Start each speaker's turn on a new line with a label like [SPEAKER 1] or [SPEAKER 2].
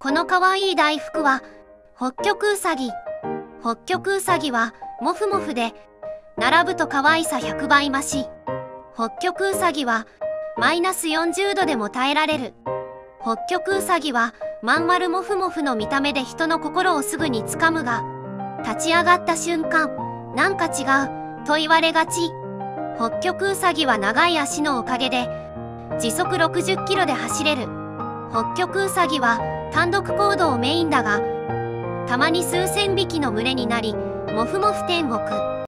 [SPEAKER 1] このかわいい大福はホッキョクウサギ。ホッキョクウサギはモフモフで、並ぶと可愛さ100倍増し。ホッキョクウサギはマイナス40度でも耐えられる。ホッキョクウサギはまん丸モフモフの見た目で人の心をすぐにつかむが、立ち上がった瞬間、なんか違うと言われがち。ホッキョクウサギは長い足のおかげで時速60キロで走れる。ホッキョクウサギは単独行動メインだが、たまに数千匹の群れになりモフモフ天国